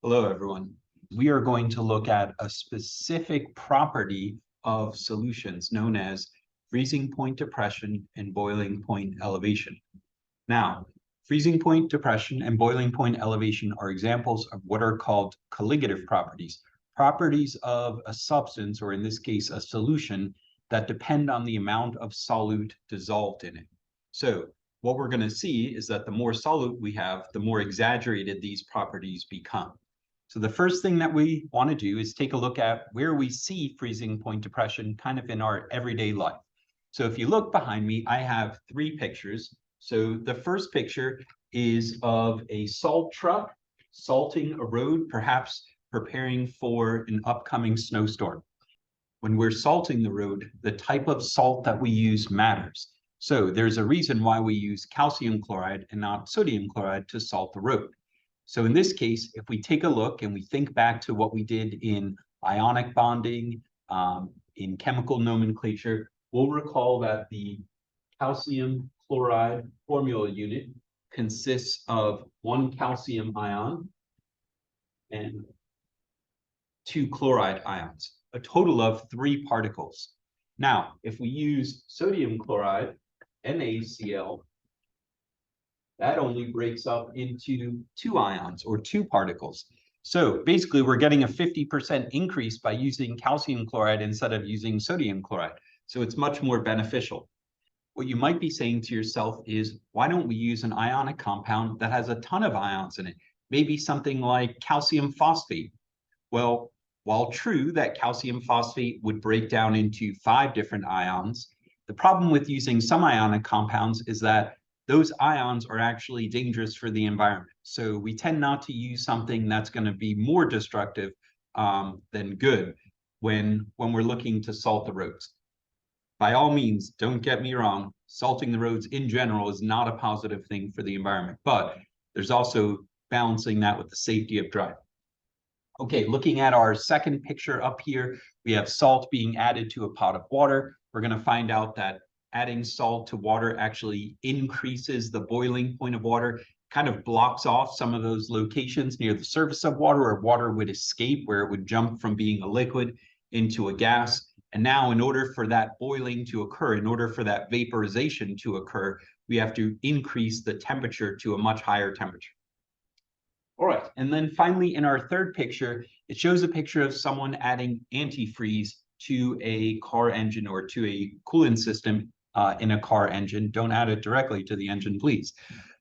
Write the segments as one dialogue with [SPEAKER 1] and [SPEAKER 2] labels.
[SPEAKER 1] Hello, everyone. We are going to look at a specific property of solutions known as freezing point depression and boiling point elevation. Now, freezing point depression and boiling point elevation are examples of what are called colligative properties, properties of a substance, or in this case, a solution, that depend on the amount of solute dissolved in it. So what we're going to see is that the more solute we have, the more exaggerated these properties become. So the first thing that we want to do is take a look at where we see freezing point depression kind of in our everyday life. So if you look behind me, I have three pictures. So the first picture is of a salt truck salting a road, perhaps preparing for an upcoming snowstorm. When we're salting the road, the type of salt that we use matters. So there's a reason why we use calcium chloride and not sodium chloride to salt the road. So in this case, if we take a look and we think back to what we did in ionic bonding, in chemical nomenclature, we'll recall that the calcium chloride formula unit consists of one calcium ion and two chloride ions, a total of 3 particles. Now, if we use sodium chloride, NaCl, that only breaks up into 2 ions or 2 particles. So basically, we're getting a 50% increase by using calcium chloride instead of using sodium chloride. So it's much more beneficial. What you might be saying to yourself is, why don't we use an ionic compound that has a ton of ions in it? Maybe something like calcium phosphate. Well, while true that calcium phosphate would break down into 5 different ions, the problem with using some ionic compounds is that those ions are actually dangerous for the environment. So we tend not to use something that's going to be more destructive than good when we're looking to salt the roads. By all means, don't get me wrong, salting the roads in general is not a positive thing for the environment, but there's also balancing that with the safety of driving. Okay, looking at our second picture up here, we have salt being added to a pot of water. We're going to find out that adding salt to water actually increases the boiling point of water, kind of blocks off some of those locations near the surface of water where water would escape, where it would jump from being a liquid into a gas. And now, in order for that boiling to occur, in order for that vaporization to occur, we have to increase the temperature to a much higher temperature. All right, and then finally, in our third picture, it shows a picture of someone adding antifreeze to a car engine or to a coolant system in a car engine. Don't add it directly to the engine, please.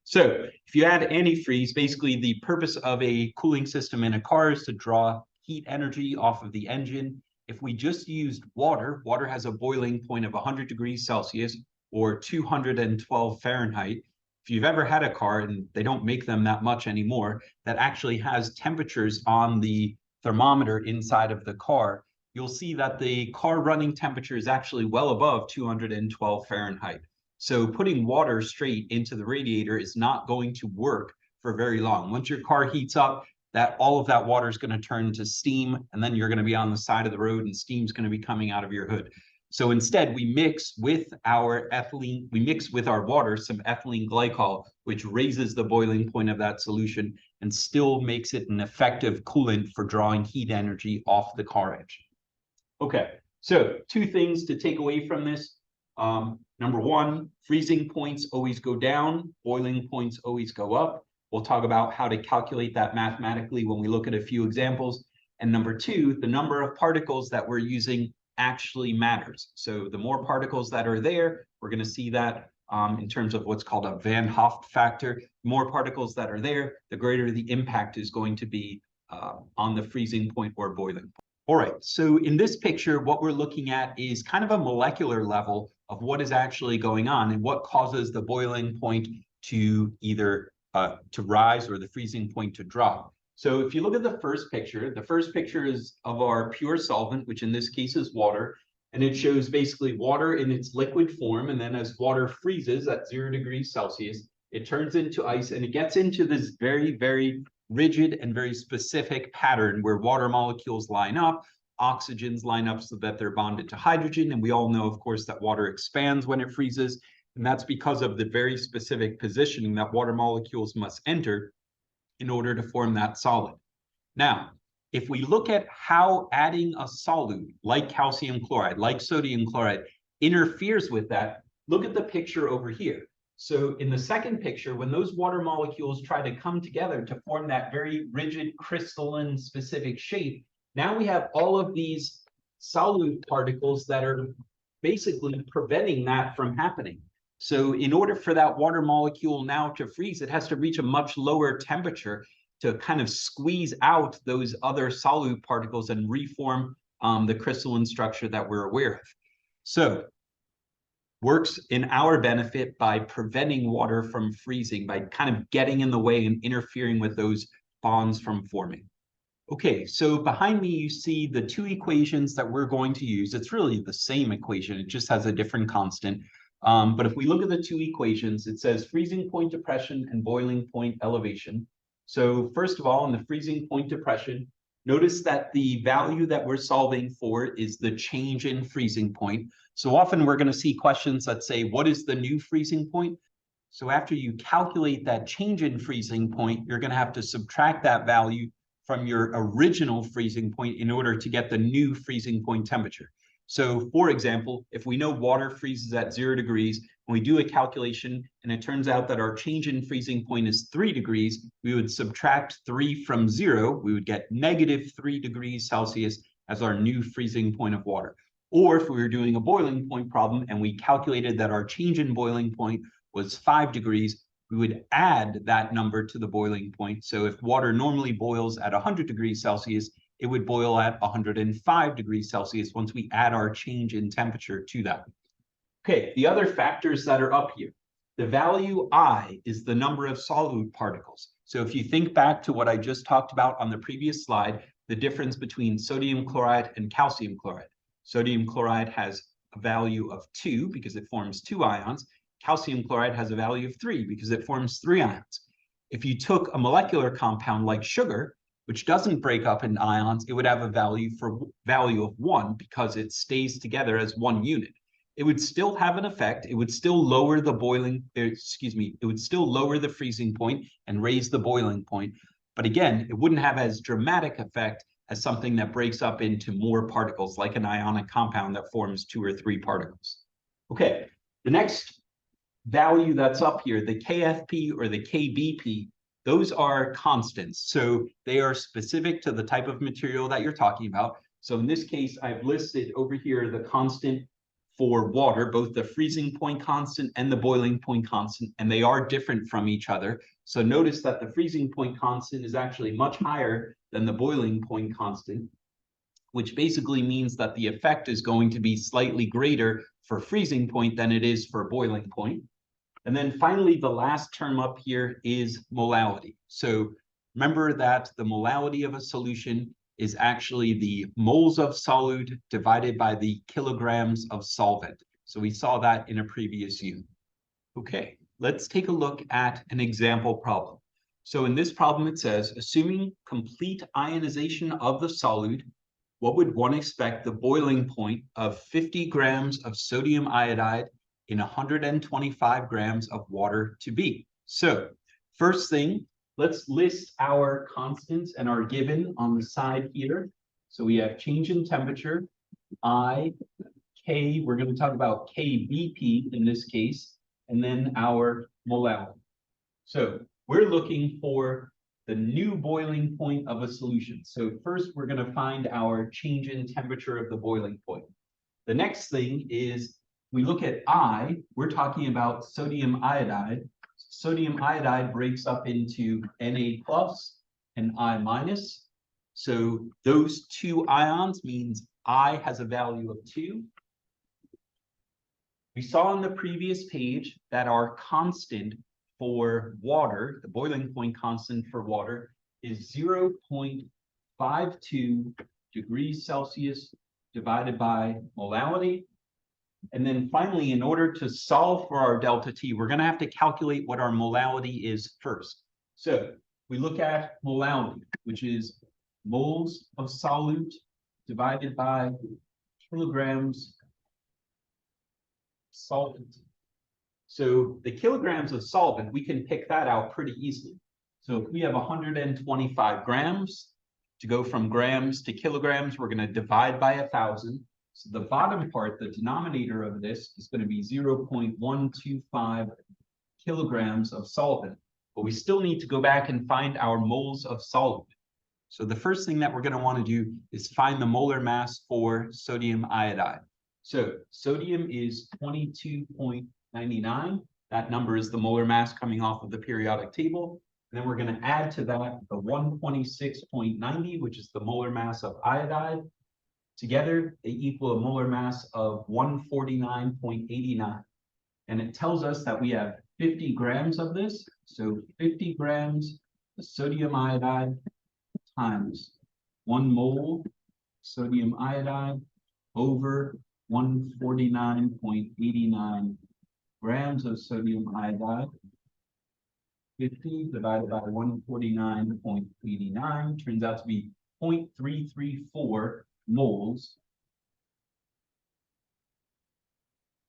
[SPEAKER 1] So if you add antifreeze, basically the purpose of a cooling system in a car is to draw heat energy off of the engine. If we just used water, water has a boiling point of 100 degrees Celsius or 212 Fahrenheit. If you've ever had a car, and they don't make them that much anymore, that actually has temperatures on the thermometer inside of the car, you'll see that the car running temperature is actually well above 212 Fahrenheit. So putting water straight into the radiator is not going to work for very long. Once your car heats up, all of that water is going to turn to steam, and then you're going to be on the side of the road and steam's going to be coming out of your hood. So instead, we mix with our water some ethylene glycol, which raises the boiling point of that solution and still makes it an effective coolant for drawing heat energy off the car engine. Okay, so 2 things to take away from this. Number 1, freezing points always go down, boiling points always go up. We'll talk about how to calculate that mathematically when we look at a few examples. And number 2, the number of particles that we're using actually matters. So the more particles that are there, we're going to see that in terms of what's called a Van Hoff factor. The more particles that are there, the greater the impact is going to be on the freezing point or boiling point. All right, so in this picture, what we're looking at is kind of a molecular level of what is actually going on and what causes the boiling point to either to rise or the freezing point to drop. So if you look at the first picture is of our pure solvent, which in this case is water, and it shows basically water in its liquid form. And then as water freezes at 0 degrees Celsius, it turns into ice and it gets into this very, very rigid and very specific pattern where water molecules line up, oxygens line up so that they're bonded to hydrogen. And we all know, of course, that water expands when it freezes. And that's because of the very specific positioning that water molecules must enter in order to form that solid. Now, if we look at how adding a solute like calcium chloride, like sodium chloride, interferes with that, look at the picture over here. So in the second picture, when those water molecules try to come together to form that very rigid crystalline specific shape, now we have all of these solute particles that are basically preventing that from happening. So in order for that water molecule now to freeze, it has to reach a much lower temperature to kind of squeeze out those other solute particles and reform the crystalline structure that we're aware of. So works in our benefit by preventing water from freezing, by kind of getting in the way and interfering with those bonds from forming. Okay, so behind me, you see the two equations that we're going to use. It's really the same equation, it just has a different constant. But if we look at the two equations, it says freezing point depression and boiling point elevation. So first of all, in the freezing point depression, notice that the value that we're solving for is the change in freezing point. So often we're going to see questions that say, what is the new freezing point? So after you calculate that change in freezing point, you're going to have to subtract that value from your original freezing point in order to get the new freezing point temperature. So for example, if we know water freezes at 0 degrees, when we do a calculation and it turns out that our change in freezing point is 3 degrees, we would subtract 3 from 0, we would get negative 3 degrees Celsius as our new freezing point of water. Or if we were doing a boiling point problem and we calculated that our change in boiling point was 5 degrees, we would add that number to the boiling point. So if water normally boils at 100 degrees Celsius, it would boil at 105 degrees Celsius once we add our change in temperature to that. Okay, the other factors that are up here. The value I is the number of solute particles. So if you think back to what I just talked about on the previous slide, the difference between sodium chloride and calcium chloride. Sodium chloride has a value of 2 because it forms 2 ions. Calcium chloride has a value of 3 because it forms 3 ions. If you took a molecular compound like sugar, which doesn't break up in ions, it would have a value of 1 because it stays together as one unit. It would still have an effect. It would still lower the it would still lower the freezing point and raise the boiling point. But again, it wouldn't have as dramatic effect as something that breaks up into more particles, like an ionic compound that forms 2 or 3 particles. Okay, the next value that's up here, the KFP or the KBP, those are constants. So they are specific to the type of material that you're talking about. So in this case, I've listed over here the constant for water, both the freezing point constant and the boiling point constant, and they are different from each other. So notice that the freezing point constant is actually much higher than the boiling point constant, which basically means that the effect is going to be slightly greater for freezing point than it is for boiling point. And then finally, the last term up here is molality. So remember that the molality of a solution is actually the moles of solute divided by the kilograms of solvent. So we saw that in a previous unit. Okay, let's take a look at an example problem. So in this problem, it says, assuming complete ionization of the solute, what would one expect the boiling point of 50 grams of sodium iodide in 125 grams of water to be? So first thing, let's list our constants and our given on the side here. So we have change in temperature, I, K, we're going to talk about KBP in this case, and then our molality. So we're looking for the new boiling point of a solution. So first, we're going to find our change in temperature of the boiling point. The next thing is we look at I, we're talking about sodium iodide. Sodium iodide breaks up into Na plus and I minus. So those two ions means I has a value of 2. We saw on the previous page that our constant for water, the boiling point constant for water, is 0.52 degrees Celsius divided by molality. And then finally, in order to solve for our delta T, we're going to have to calculate what our molality is first. So we look at molality, which is moles of solute divided by kilograms solvent. So the kilograms of solvent, we can pick that out pretty easily. So if we have 125 grams, To go from grams to kilograms, we're going to divide by 1,000. So the bottom part, the denominator of this, is going to be 0.125 kilograms of solvent. But we still need to go back and find our moles of solute. So the first thing that we're going to want to do is find the molar mass for sodium iodide. So sodium is 22.99. That number is the molar mass coming off of the periodic table. And then we're going to add to that the 126.90, which is the molar mass of iodide. Together, they equal a molar mass of 149.89. And it tells us that we have 50 grams of this. So 50 grams of sodium iodide times 1 mole sodium iodide over 149.89 grams of sodium iodide. 50 divided by 149.89 turns out to be 0.334 moles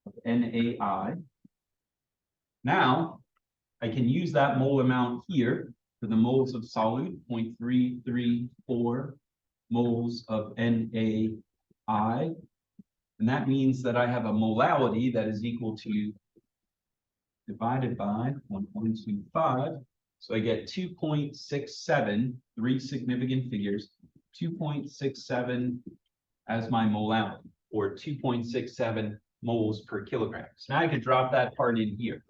[SPEAKER 1] of NaI. Now, I can use that mole amount here for the moles of solute, 0.334 moles of NaI. And that means that I have a molality that is equal to divided by 1.25. So I get 2.67, 3 significant figures, 2.67 as my molality, or 2.67 moles per kilogram. So now I can drop that part in here.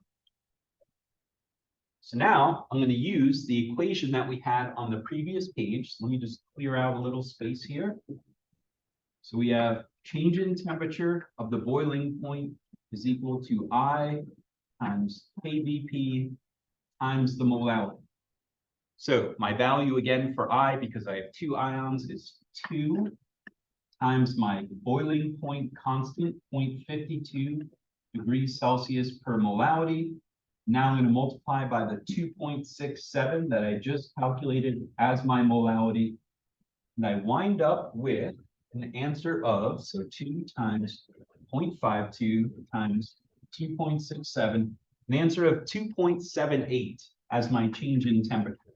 [SPEAKER 1] So now I'm going to use the equation that we had on the previous page. So let me just clear out a little space here. So we have change in temperature of the boiling point is equal to I times kVp times the molality. So my value again for I, because I have 2 ions, is 2 times my boiling point constant, 0.52 degrees Celsius per molality. Now I'm going to multiply by the 2.67 that I just calculated as my molality. And I wind up with an answer of, so 2 times 0.52 times 2.67, an answer of 2.78 as my change in temperature.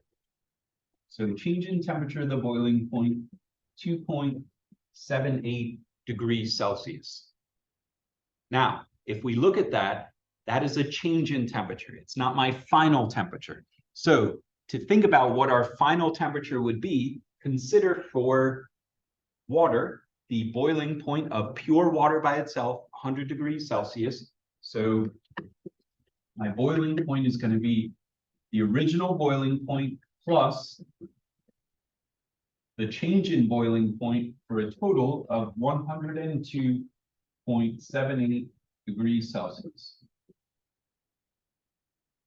[SPEAKER 1] So change in temperature of the boiling point, 2.78 degrees Celsius. Now, if we look at that, that is a change in temperature. It's not my final temperature. So to think about what our final temperature would be, consider for water, the boiling point of pure water by itself, 100 degrees Celsius. So my boiling point is going to be the original boiling point plus the change in boiling point for a total of 102.78 degrees Celsius.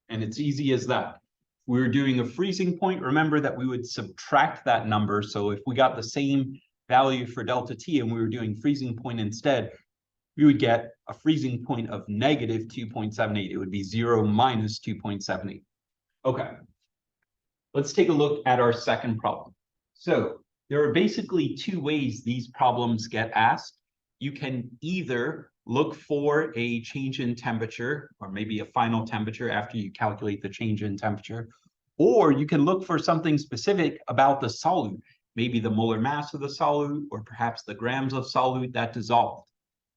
[SPEAKER 1] And it's easy as that. If we were doing a freezing point, remember that we would subtract that number. So if we got the same value for delta T and we were doing freezing point instead, we would get a freezing point of negative 2.78. It would be 0 minus 2.78. Okay, let's take a look at our second problem. So there are basically 2 ways these problems get asked. You can either look for a change in temperature, or maybe a final temperature after you calculate the change in temperature, or you can look for something specific about the solute, maybe the molar mass of the solute, or perhaps the grams of solute that dissolved.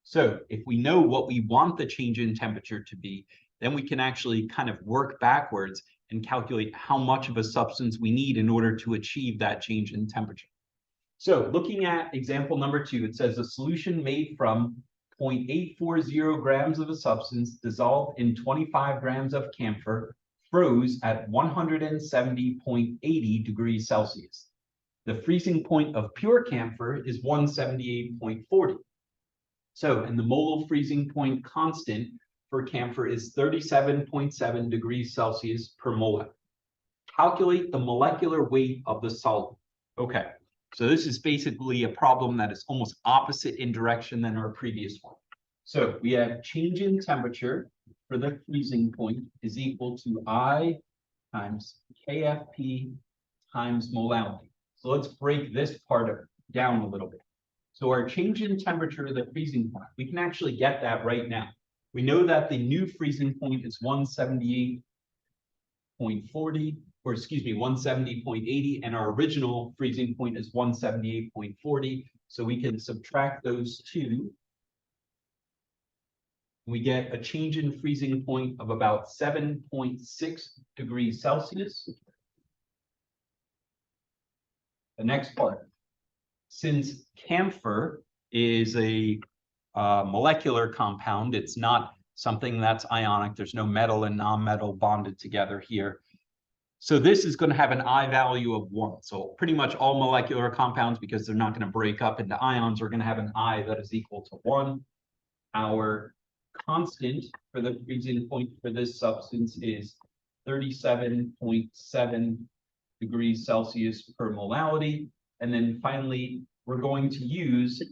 [SPEAKER 1] So if we know what we want the change in temperature to be, then we can actually kind of work backwards and calculate how much of a substance we need in order to achieve that change in temperature. So looking at example number 2, it says a solution made from 0.840 grams of a substance dissolved in 25 grams of camphor froze at 170.80 degrees Celsius. The freezing point of pure camphor is 178.40. So, and the mole freezing point constant for camphor is 37.7 degrees Celsius per mole. Calculate the molecular weight of the solvent. Okay, so this is basically a problem that is almost opposite in direction than our previous one. So we have change in temperature for the freezing point is equal to I times KFP times molality. So let's break this part down a little bit. So our change in temperature of the freezing point, we can actually get that right now. We know that the new freezing point is 178.40. or excuse me, 170.80, and our original freezing point is 178.40. So we can subtract those two. We get a change in freezing point of about 7.6 degrees Celsius. The next part, since camphor is a molecular compound, it's not something that's ionic. There's no metal and non-metal bonded together here. So this is going to have an I value of 1. So pretty much all molecular compounds, because they're not going to break up into ions, are going to have an I that is equal to 1. Our constant for the freezing point for this substance is 37.7 degrees Celsius per molality. And then finally, we're going to use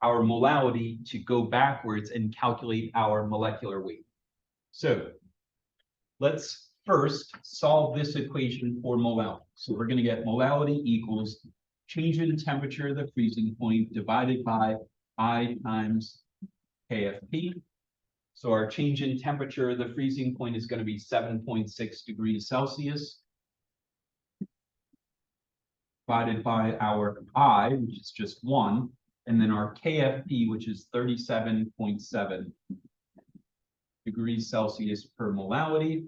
[SPEAKER 1] our molality to go backwards and calculate our molecular weight. So let's first solve this equation for molality. So we're going to get molality equals change in temperature of the freezing point divided by I times KFP. So our change in temperature of the freezing point is going to be 7.6 degrees Celsius divided by our I, which is just 1, and then our KFP, which is 37.7 degrees Celsius per molality.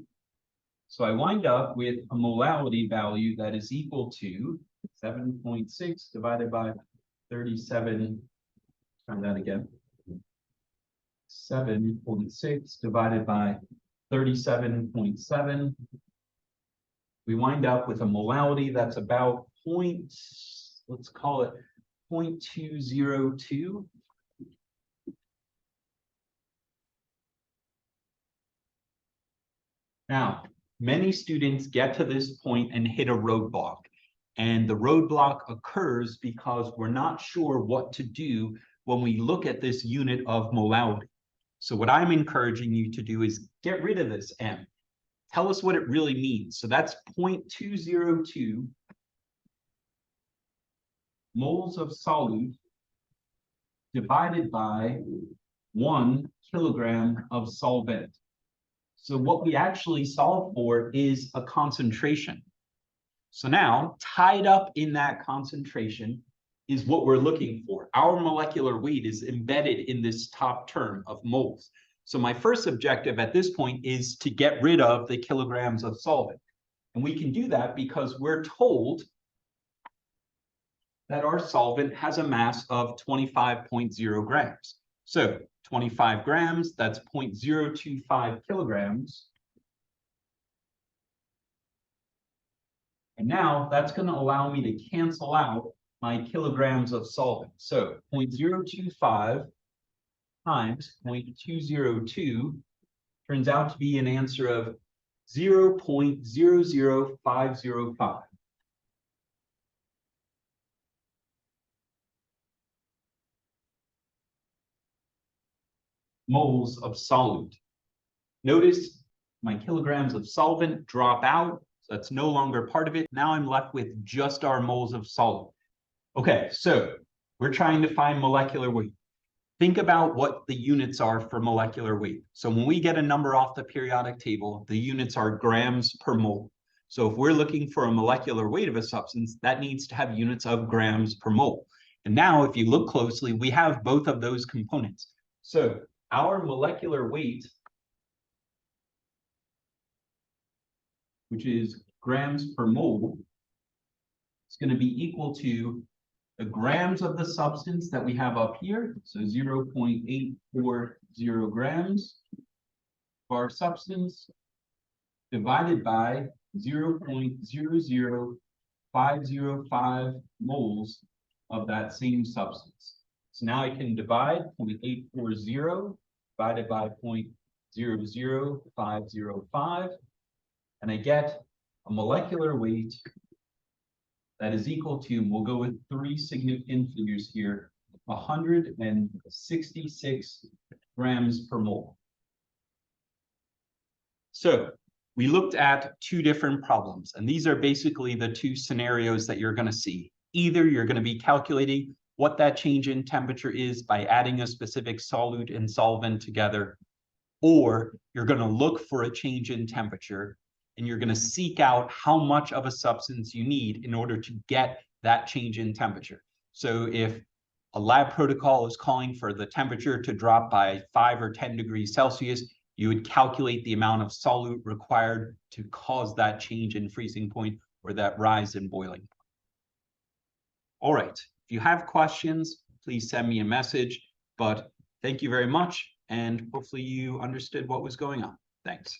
[SPEAKER 1] So I wind up with a molality value that is equal to 7.6 divided by 37, try that again, 7.6 divided by 37.7. We wind up with a molality that's about let's call it 0.202. Now, many students get to this point and hit a roadblock. And the roadblock occurs because we're not sure what to do when we look at this unit of molality. So what I'm encouraging you to do is get rid of this M. Tell us what it really means. So that's 0.202 moles of solute divided by 1 kilogram of solvent. So what we actually solve for is a concentration. So now, tied up in that concentration is what we're looking for. Our molecular weight is embedded in this top term of moles. So my first objective at this point is to get rid of the kilograms of solvent. And we can do that because we're told that our solvent has a mass of 25.0 grams. So 25 grams, that's 0.025 kilograms. And now that's going to allow me to cancel out my kilograms of solvent. So 0.025 times 0.202 turns out to be an answer of 0.00505. Moles of solute. Notice my kilograms of solvent drop out, so that's no longer part of it. Now I'm left with just our moles of solute. Okay, so we're trying to find molecular weight. Think about what the units are for molecular weight. So when we get a number off the periodic table, the units are grams per mole. So if we're looking for a molecular weight of a substance, that needs to have units of grams per mole. And now if you look closely, we have both of those components. So our molecular weight, which is grams per mole, is going to be equal to the grams of the substance that we have up here, so 0.840 grams of our substance, divided by 0.00505 moles of that same substance. So now I can divide 0.840 divided by 0.00505, and I get a molecular weight that is equal to, we'll go with 3 significant figures here, 166 grams per mole. So we looked at 2 different problems, and these are basically the 2 scenarios that you're going to see. Either you're going to be calculating what that change in temperature is by adding a specific solute and solvent together, or you're going to look for a change in temperature and you're going to seek out how much of a substance you need in order to get that change in temperature. So if a lab protocol is calling for the temperature to drop by 5 or 10 degrees Celsius, you would calculate the amount of solute required to cause that change in freezing point or that rise in boiling point. All right, if you have questions, please send me a message, but thank you very much, and hopefully you understood what was going on. Thanks.